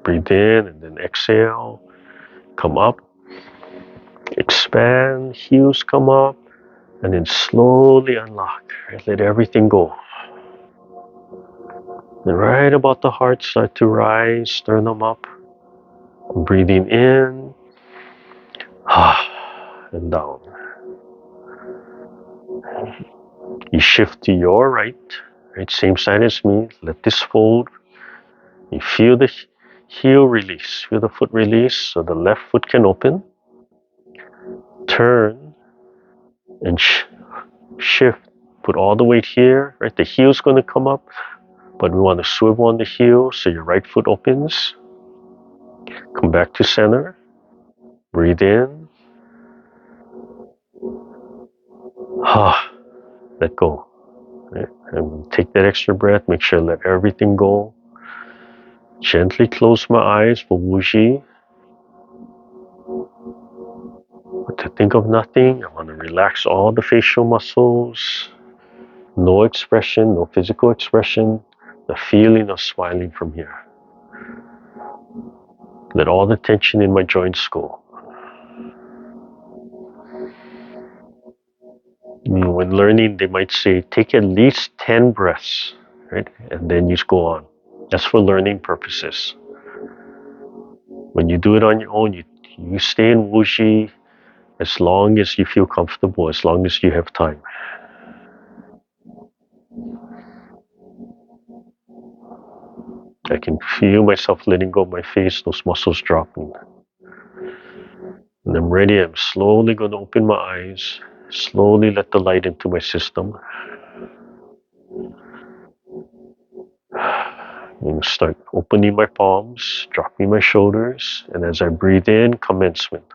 Breathe in and then exhale. Come up. Expand. Heels come up. And then slowly unlock. Right? Let everything go. And right about the heart, start to rise. Stern them up. Breathing in. And down. You shift to your right. Right? Same side as me. Let this fold. You feel the heel release. Feel the foot release. So the left foot can open. Turn and shift. Put all the weight here. Right? The heel's going to come up, but we want to swivel on the heel so your right foot opens. Come back to center. Breathe in. Let go. Right? And take that extra breath. Make sure I let everything go. Gently close my eyes for Wuji. But to think of nothing, I want to relax all the facial muscles. No expression, no physical expression. The feeling of smiling from here. Let all the tension in my joints go. When learning, they might say, take at least 10 breaths, right? And then you go on. That's for learning purposes. When you do it on your own, you stay in Wuji as long as you feel comfortable, as long as you have time. I can feel myself letting go of my face, those muscles dropping. When I'm ready, I'm slowly going to open my eyes, slowly let the light into my system. And start opening my palms, dropping my shoulders, and as I breathe in, commencement.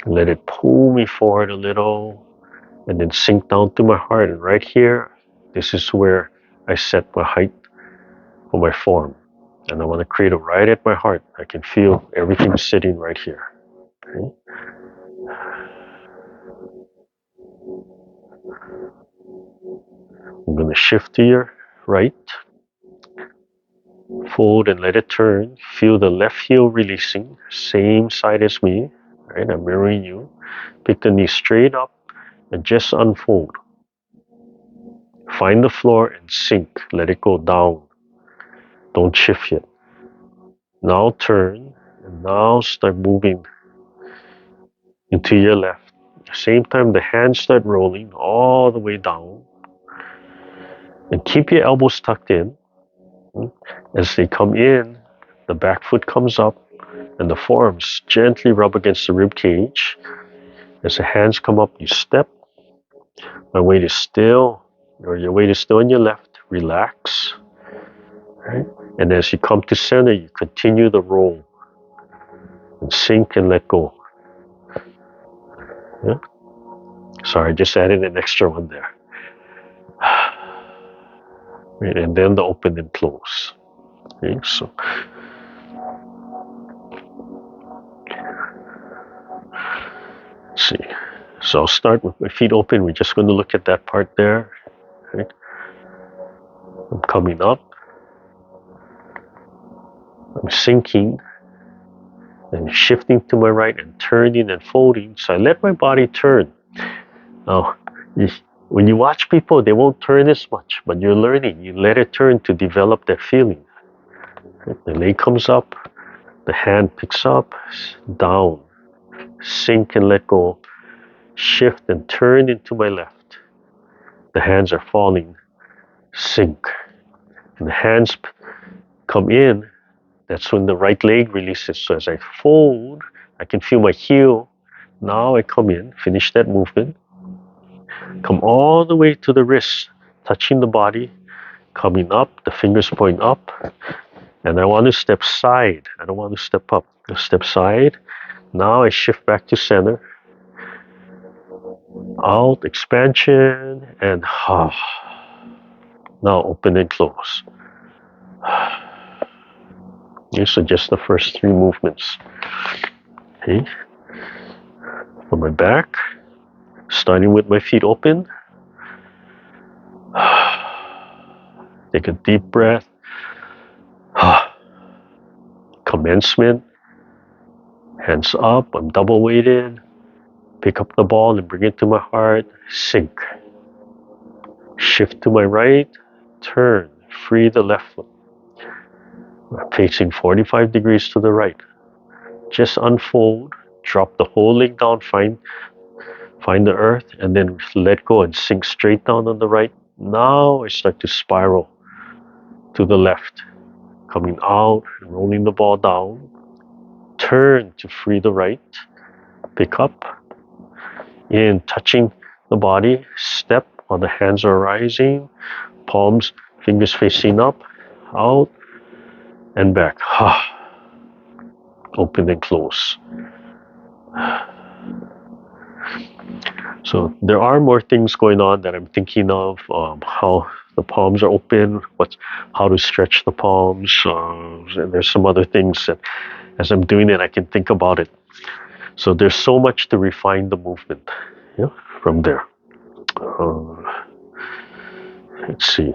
Let it pull me forward a little, and then sink down to my heart. And right here, this is where I set my height for my form. And I want to create it right at my heart. I can feel everything sitting right here. Okay? I'm going to shift to your right. Fold and let it turn. Feel the left heel releasing. Same side as me. Right? I'm mirroring you. Pick the knee straight up and just unfold. Find the floor and sink. Let it go down. Don't shift yet. Now turn and now start moving into your left. At the same time, the hands start rolling all the way down. And keep your elbows tucked in. As they come in, the back foot comes up and the forearms gently rub against the rib cage. As the hands come up, you step. My weight is still, or your weight is still on your left. Relax. Right? And as you come to center, you continue the roll. And sink and let go. Yeah? Sorry, I just added an extra one there. Right? And then the open and close. Okay? So let's see. So I'll start with my feet open. We're just going to look at that part there. right? I'm coming up, I'm sinking and shifting to my right and turning and folding. So I let my body turn. Now, when you watch people, they won't turn as much, but you're learning. You let it turn to develop that feeling. Right? The leg comes up, the hand picks up, down, sink and let go, shift and turn into my left. The hands are falling, sink. And the hands come in, that's when the right leg releases. So as I fold, I can feel my heel. Now I come in, finish that movement, come all the way to the wrist, touching the body, coming up, the fingers point up, and I want to step side. I don't want to step up. I step side. Now I shift back to center. Out, expansion, and now open and close. These are just the first 3 movements. Okay. For my back, starting with my feet open. Take a deep breath. Commencement. Hands up, I'm double weighted. Pick up the ball and bring it to my heart. Sink. Shift to my right. Turn. Free the left foot. Facing 45 degrees to the right. Just unfold. Drop the whole leg down. Find the earth and then let go and sink straight down on the right. Now I start to spiral to the left. Coming out, rolling the ball down. Turn to free the right. Pick up. In, touching the body. Step while the hands are rising. Palms, fingers facing up. Out and back. Open and close. So there are more things going on that I'm thinking of. How the palms are open, how to stretch the palms, and there's some other things that as I'm doing it, I can think about it. So there's so much to refine the movement from there. Let's see.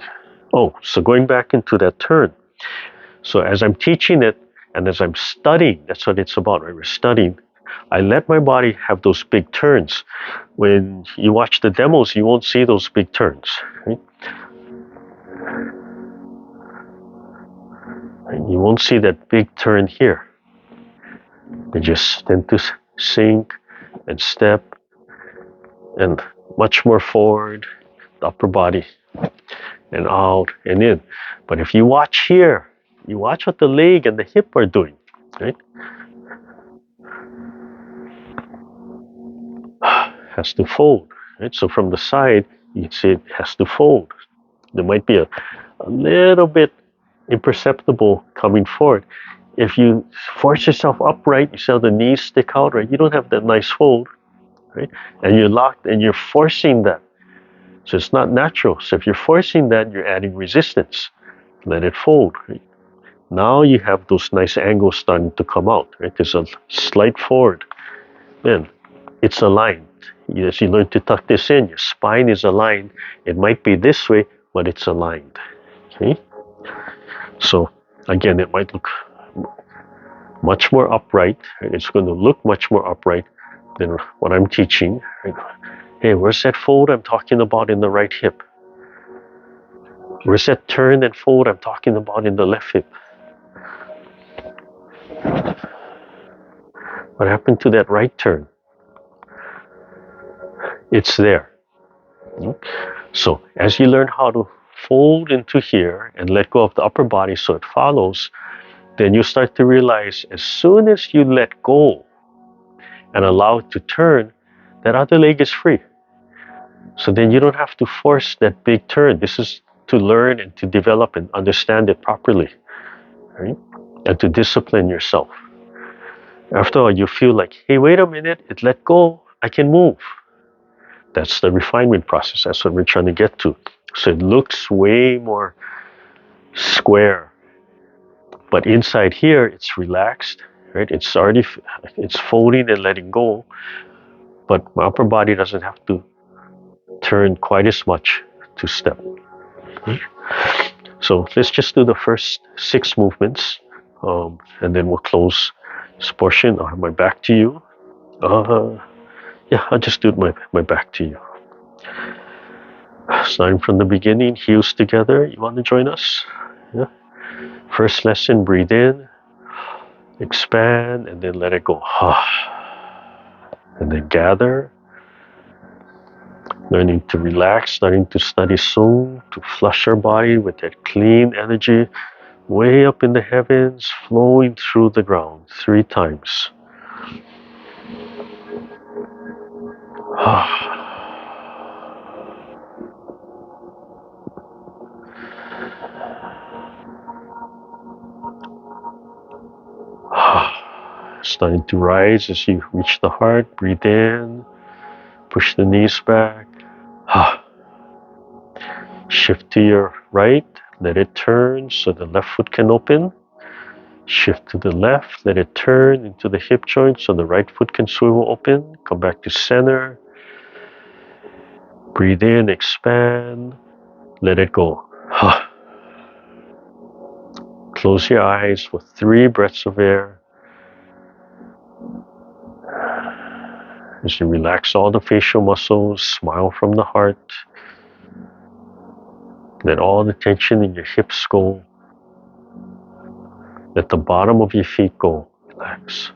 So going back into that turn. So as I'm teaching it and as I'm studying, that's what it's about, right? We're studying. I let my body have those big turns. When you watch the demos, you won't see those big turns. Right? And you won't see that big turn here. They just tend to sink and step and much more forward, the upper body, and out and in. But if you watch here, you watch what the leg and the hip are doing, right? Has to fold, right? So from the side, you can see it has to fold. There might be a little bit imperceptible coming forward. If you force yourself upright, you see how the knees stick out, right? You don't have that nice fold, right? And you're locked and you're forcing that. So it's not natural. So if you're forcing that, you're adding resistance. Let it fold, right? Now you have those nice angles starting to come out, right? There's a slight forward. Then it's aligned. As you learn to tuck this in, your spine is aligned. It might be this way, but it's aligned. Okay? So again, it might look much more upright. Right? It's going to look much more upright than what I'm teaching. Right? Hey, where's that fold I'm talking about in the right hip? Where's that turn and fold I'm talking about in the left hip? What happened to that right turn? It's there. So as you learn how to fold into here and let go of the upper body so it follows, then you start to realize as soon as you let go and allow it to turn, that other leg is free. So then you don't have to force that big turn. This is to learn and to develop and understand it properly, right? And to discipline yourself. After all, you feel like, hey, wait a minute, it let go, I can move. That's the refinement process. That's what we're trying to get to. So it looks way more square. But inside here, it's relaxed, right? It's folding and letting go. But my upper body doesn't have to turn quite as much to step. So let's just do the first 6 movements, and then we'll close this portion. I'll have my back to you. Yeah, I'll just do my back to you. Starting from the beginning, heels together. You want to join us? Yeah. First lesson, breathe in, expand, and then let it go. And then gather. Learning to relax, starting to study Gung, to flush our body with that clean energy way up in the heavens, flowing through the ground 3 times. Starting to rise as you reach the heart. Breathe in, push the knees back. Shift to your right, let it turn so the left foot can open. Shift to the left, let it turn into the hip joint so the right foot can swivel open. Come back to center. Breathe in, expand, let it go. Close your eyes for 3 breaths of air. As you relax all the facial muscles, smile from the heart. Let all the tension in your hips go. Let the bottom of your feet go. Relax.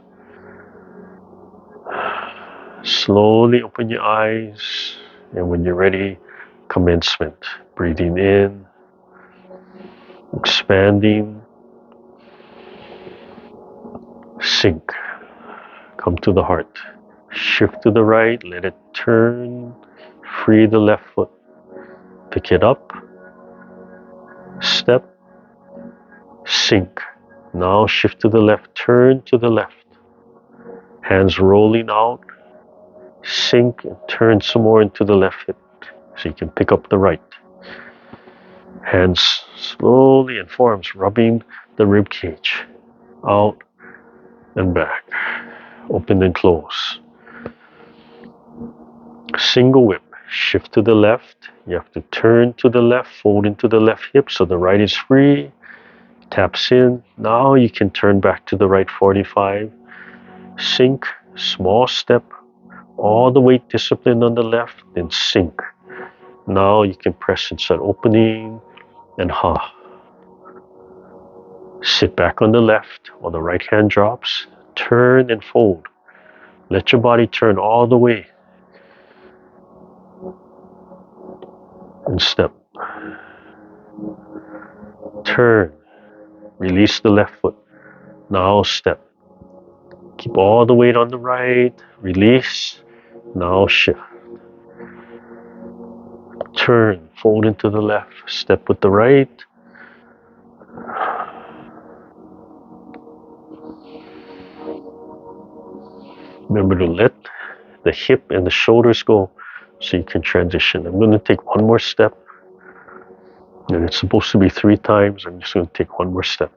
Slowly open your eyes, and when you're ready, commencement. Breathing in, expanding, sink. Come to the heart. Shift to the right, let it turn. Free the left foot. Pick it up. Step. Sink. Now shift to the left, turn to the left. Hands rolling out. Sink and turn some more into the left hip so you can pick up the right. Hands slowly and forearms rubbing the rib cage. Out and back. Open and close. Single whip. Shift to the left. You have to turn to the left, fold into the left hip so the right is free. Taps in. Now you can turn back to the right 45. Sink. Small step. All the weight discipline on the left. Then sink. Now you can press inside opening and Sit back on the left while the right hand drops. Turn and fold. Let your body turn all the way. And step. Turn. Release the left foot. Now step. Keep all the weight on the right. Release. Now shift. Turn. Fold into the left. Step with the right. Remember to let the hip and the shoulders go so you can transition. I'm going to take one more step. And it's supposed to be 3 times. I'm just going to take one more step.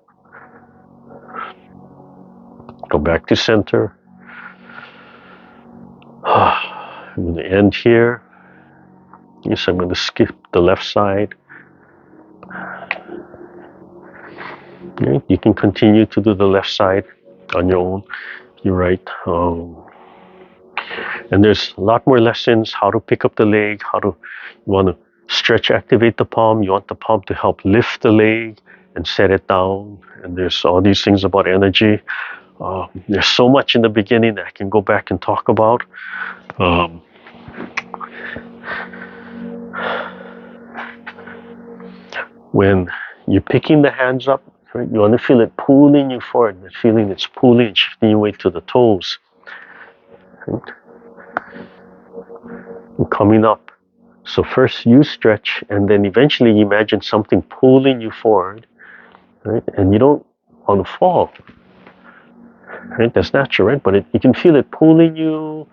Go back to center. I'm going to end here. Yes, I'm going to skip the left side. Okay, you can continue to do the left side on your own. You're right. And there's a lot more lessons, how to pick up the leg, you want to stretch, activate the palm. You want the palm to help lift the leg and set it down. And there's all these things about energy. There's so much in the beginning that I can go back and talk about. When you're picking the hands up, right, you want to feel it pulling you forward. That feeling it's pulling and shifting your weight to the toes. Right? And coming up. So first you stretch, and then eventually you imagine something pulling you forward. Right? And you don't want to fall. Right? That's natural, right? But you can feel it pulling you,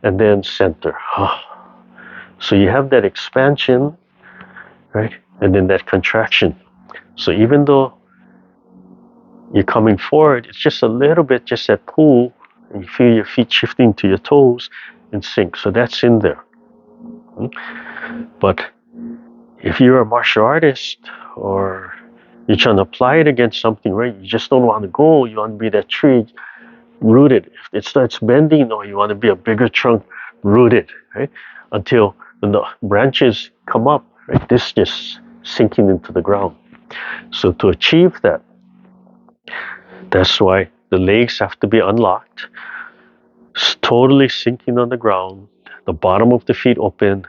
and then center. So you have that expansion, right? And then that contraction. So even though you're coming forward, it's just a little bit, just that pull, and you feel your feet shifting to your toes and sink. So that's in there. But If you're a martial artist or you're trying to apply it against something, right? You just don't want to go. You want to be that tree, rooted. If it starts bending, no, you want to be a bigger trunk, rooted, right? Until when the branches come up, right? This just sinking into the ground. So to achieve that, that's why the legs have to be unlocked, totally sinking on the ground, the bottom of the feet open,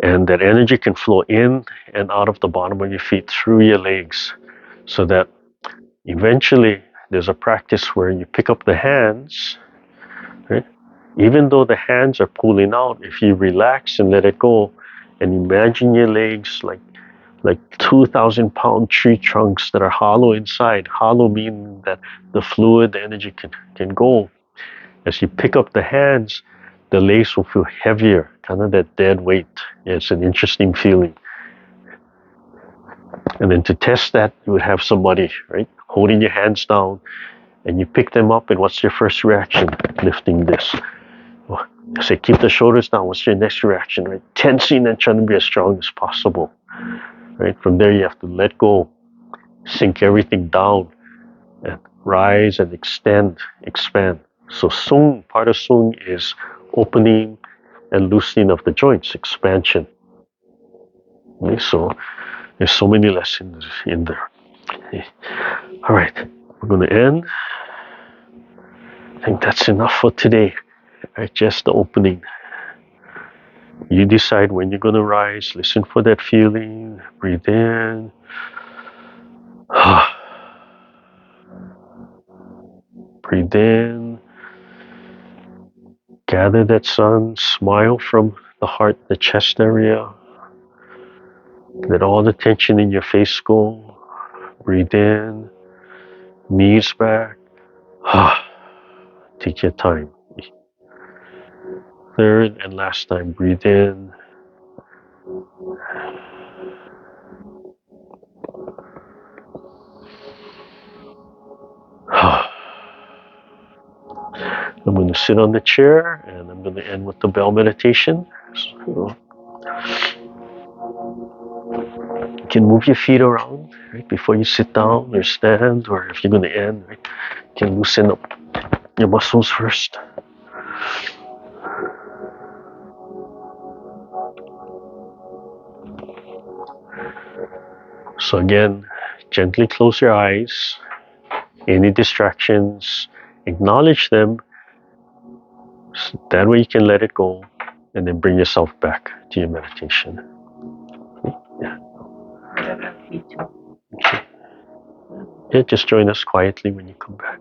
and that energy can flow in and out of the bottom of your feet through your legs, so that eventually there's a practice where you pick up the hands, right? Even though the hands are pulling out, if you relax and let it go and imagine your legs like 2,000-pound tree trunks that are hollow inside, hollow meaning that the fluid, the energy can go. As you pick up the hands, the legs will feel heavier, kind of that dead weight. It's an interesting feeling. And then to test that, you would have somebody, right, holding your hands down, and you pick them up, and what's your first reaction? Lifting this. Say, keep the shoulders down. What's your next reaction, right? Tensing and trying to be as strong as possible, right? From there, you have to let go, sink everything down, and rise and extend, expand. So Sung, part of Sung is opening and loosening of the joints, expansion. Okay, so there's so many lessons in there. Okay. All right, we're going to end. I think that's enough for today. All right, just the opening. You decide when you're going to rise. Listen for that feeling. Breathe in. Breathe in. Gather that sun. Smile from the heart, the chest area. Let all the tension in your face go. Breathe in. Knees back. Take your time. Third and last time. Breathe in. I'm going to sit on the chair and I'm going to end with the bell meditation. So you can move your feet around, right, before you sit down or stand, or if you're going to end, right, you can loosen up your muscles first. So again, gently close your eyes. Any distractions, acknowledge them. So that way you can let it go and then bring yourself back to your meditation. Okay? Yeah. Okay. Yeah, just join us quietly when you come back.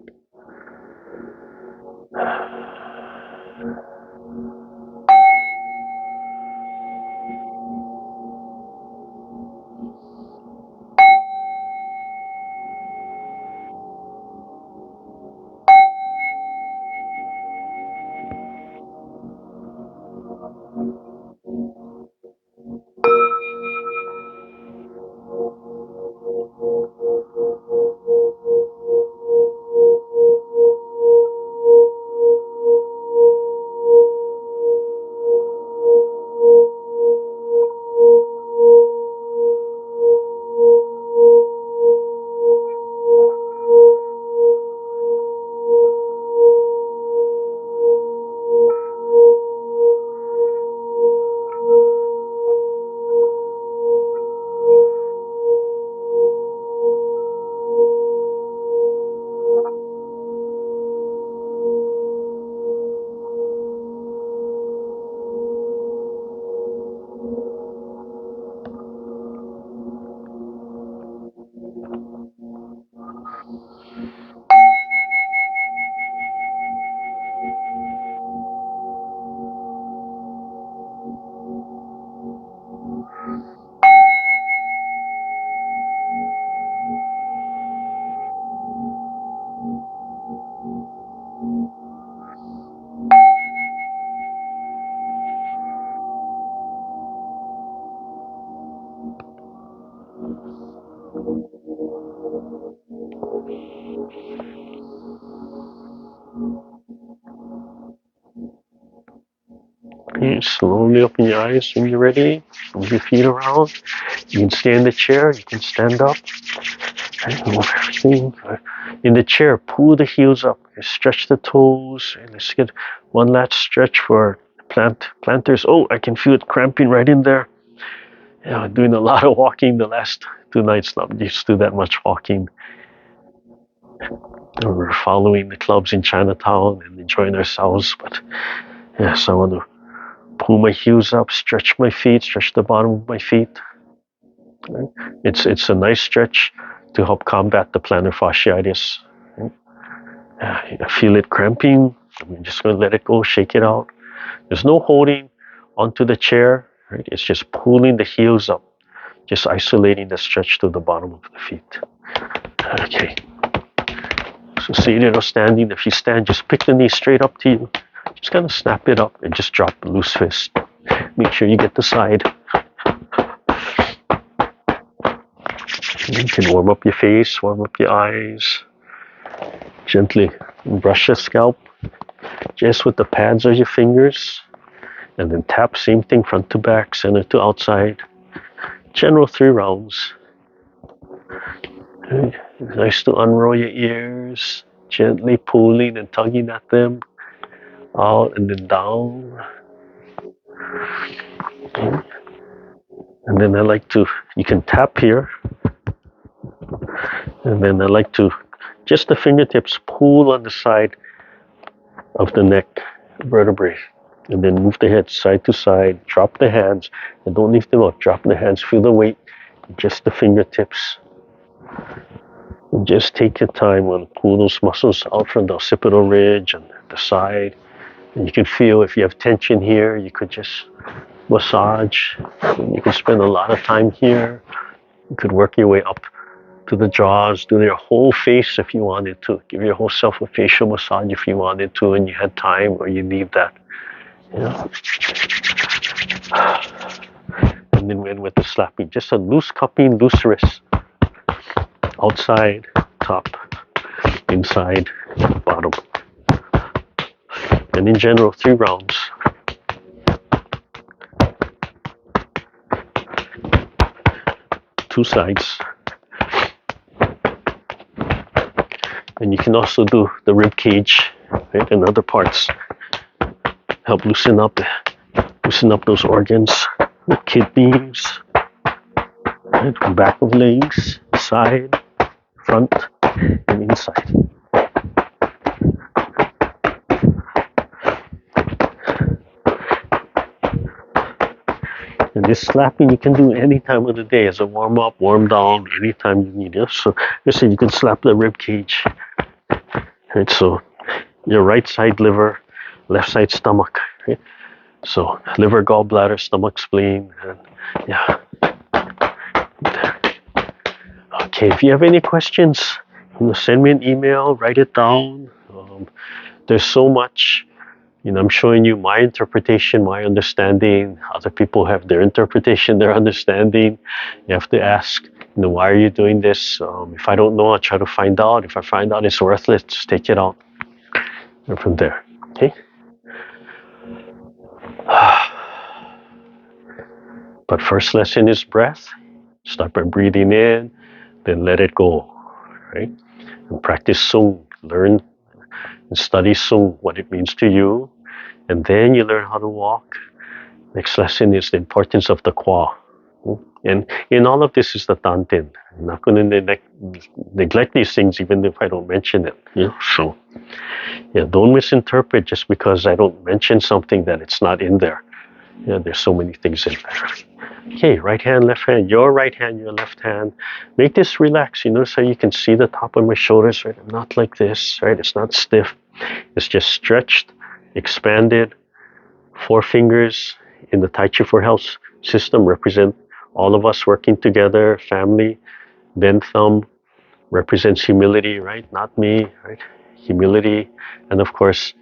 Okay, slowly open your eyes when you're ready. Move your feet around. You can stay in the chair. You can stand up. And move everything. In the chair, pull the heels up. Stretch the toes. And let's get one last stretch for planters. Oh, I can feel it cramping right in there. Yeah, I'm doing a lot of walking the last 2 nights. Not used to that much walking. We're following the clubs in Chinatown and enjoying ourselves. But yeah, so I want to pull my heels up, stretch my feet, stretch the bottom of my feet. It's a nice stretch to help combat the plantar fasciitis. I feel it cramping. I'm just going to let it go, shake it out. There's no holding onto the chair. Right? It's just pulling the heels up, just isolating the stretch to the bottom of the feet. Okay. So seated or standing, if you stand, just pick the knee straight up to you. Just kind of snap it up and just drop the loose fist. Make sure you get the side. You can warm up your face, warm up your eyes. Gently brush the scalp just with the pads of your fingers. And then tap, same thing, front to back, center to outside. General 3 rounds. Okay. Nice to unroll your ears, gently pulling and tugging at them. Out and then down. Okay. And then I like to, you can tap here. And then I like to, just the fingertips, pull on the side of the neck vertebrae. And then move the head side to side, drop the hands, and don't lift them up. Drop the hands, feel the weight, just the fingertips. And just take your time and pull those muscles out from the occipital ridge and the side. And you can feel if you have tension here, you could just massage. You can spend a lot of time here. You could work your way up to the jaws, do your whole face if you wanted to. Give your whole self a facial massage if you wanted to and you had time or you need that. Yeah. And then when with the slapping, just a loose cupping, loose wrist. Outside, top, inside, bottom. And in general, 3 rounds. Two sides. And you can also do the rib cage, right, and other parts. Help loosen up those organs, the kidneys, right, back of legs, side, front, and inside. And this slapping you can do any time of the day as a warm up, warm down, anytime you need it. So listen, you can slap the rib cage. Right, so your right side liver, left side stomach. Right? So liver, gallbladder, stomach, spleen, and yeah. There. Okay, if you have any questions, send me an email, write it down. There's so much. I'm showing you my interpretation, my understanding. Other people have their interpretation, their understanding. You have to ask, why are you doing this? If I don't know, I'll try to find out. If I find out it's worthless, just take it out. And from there, okay? But first lesson is breath. Start by breathing in, then let it go, right? And practice Sung. Learn and study Sung, what it means to you. And then you learn how to walk. Next lesson is the importance of the Kwa. And in all of this is the Tan Tian. I'm not going to neglect these things even if I don't mention it. So, don't misinterpret just because I don't mention something that it's not in there. There's so many things in there. Okay, right hand, left hand, your right hand, your left hand. Make this relax. Notice how you can see the top of my shoulders, right? I'm not like this, right? It's not stiff. It's just stretched, expanded. 4 fingers in the Taichi for Health system represent all of us working together, family. Then thumb represents humility, right? Not me, right? Humility. And of course,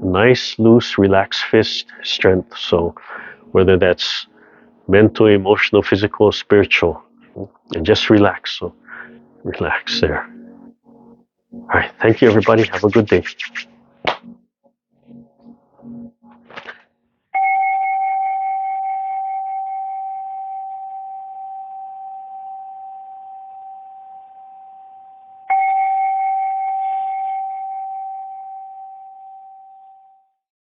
nice, loose, relaxed fist, strength. So whether that's mental, emotional, physical, spiritual, and just relax. So relax there. All right. Thank you, everybody. Have a good day.